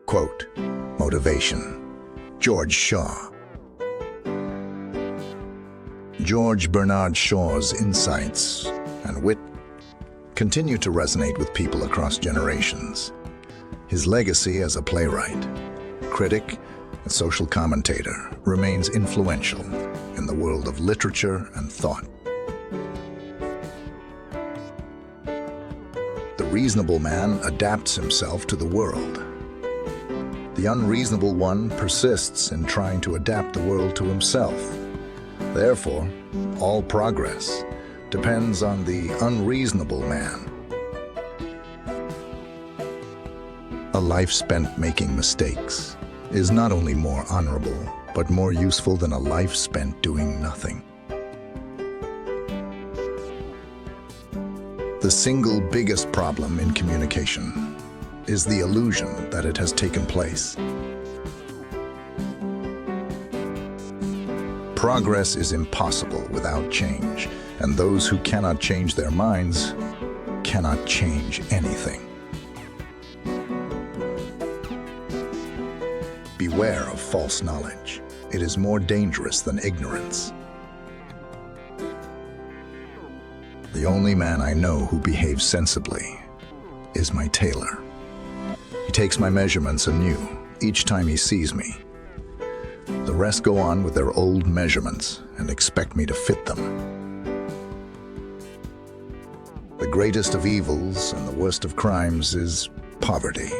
Quote, motivation, George Shaw. George Bernard Shaw's insights and wit continue to resonate with people across generations. His legacy as a playwright, critic, and social commentator remains influential in the world of literature and thought. The reasonable man adapts himself to the world. The unreasonable one persists in trying to adapt the world to himself. Therefore, all progress depends on the unreasonable man. A life spent making mistakes is not only more honorable, but more useful than a life spent doing nothing. The single biggest problem in communication is the illusion that it has taken place. Progress is impossible without change, and those who cannot change their minds cannot change anything. Beware of false knowledge. It is more dangerous than ignorance. The only man I know who behaves sensibly is my tailor. He takes my measurements anew each time he sees me. The rest go on with their old measurements and expect me to fit them. The greatest of evils and the worst of crimes is poverty.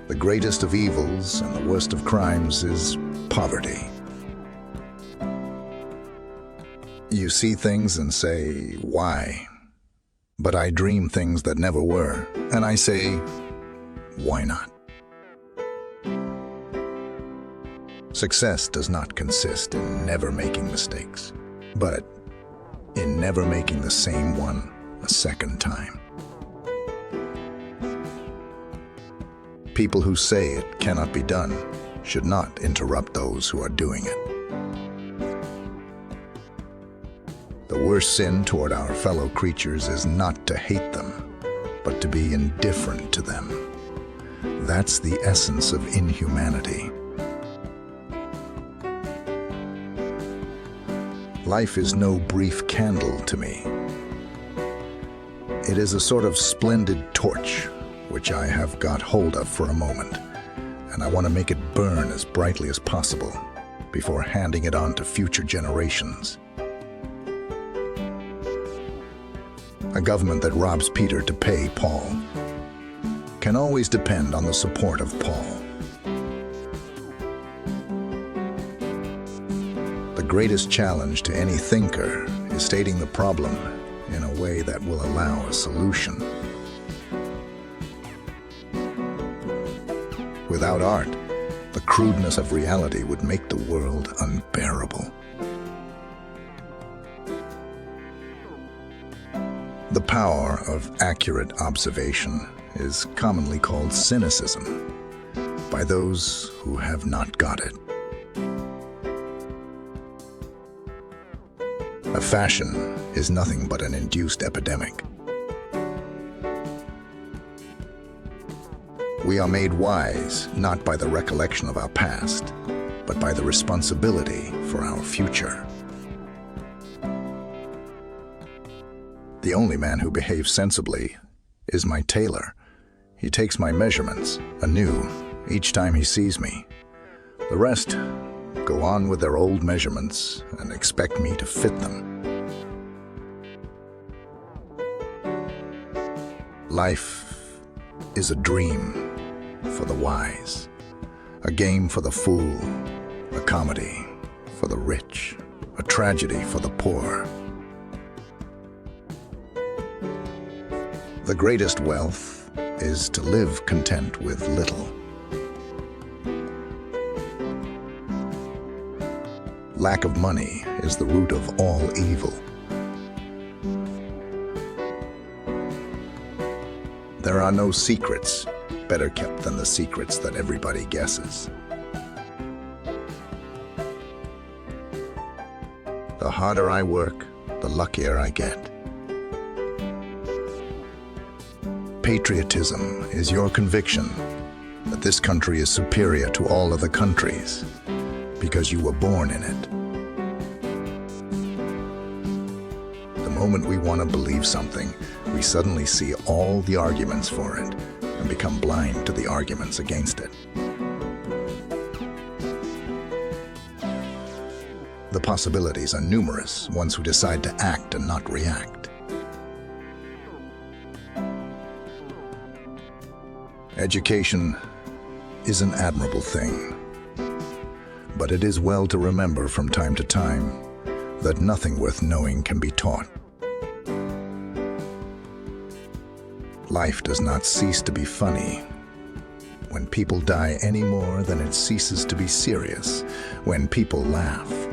The greatest of evils and the worst of crimes is poverty. You see things and say, why? But I dream things that never were, and I say, why not? Success does not consist in never making mistakes, but in never making the same one a second time. People who say it cannot be done should not interrupt those who are doing it. The worst sin toward our fellow creatures is not to hate them, but to be indifferent to them. That's the essence of inhumanity. Life is no brief candle to me. It is a sort of splendid torch, which I have got hold of for a moment, and I want to make it burn as brightly as possible before handing it on to future generations. A government that robs Peter to pay Paul can always depend on the support of Paul. The greatest challenge to any thinker is stating the problem in a way that will allow a solution. Without art, the crudeness of reality would make the world unbearable. The power of accurate observation is commonly called cynicism by those who have not got it. A fashion is nothing but an induced epidemic. We are made wise not by the recollection of our past, but by the responsibility for our future. The only man who behaves sensibly is my tailor. He takes my measurements anew each time he sees me. The rest go on with their old measurements and expect me to fit them. Life is a dream for the wise, a game for the fool, a comedy for the rich, a tragedy for the poor. The greatest wealth is to live content with little. Lack of money is the root of all evil. There are no secrets better kept than the secrets that everybody guesses. The harder I work, the luckier I get. patriotism is your conviction that this country is superior to all other countries because you were born in it. The moment we want to believe something, we suddenly see all the arguments for it and become blind to the arguments against it. The possibilities are numerous once we decide to act and not react. Education is an admirable thing, but it is well to remember from time to time that nothing worth knowing can be taught. Life does not cease to be funny when people die any more than it ceases to be serious when people laugh.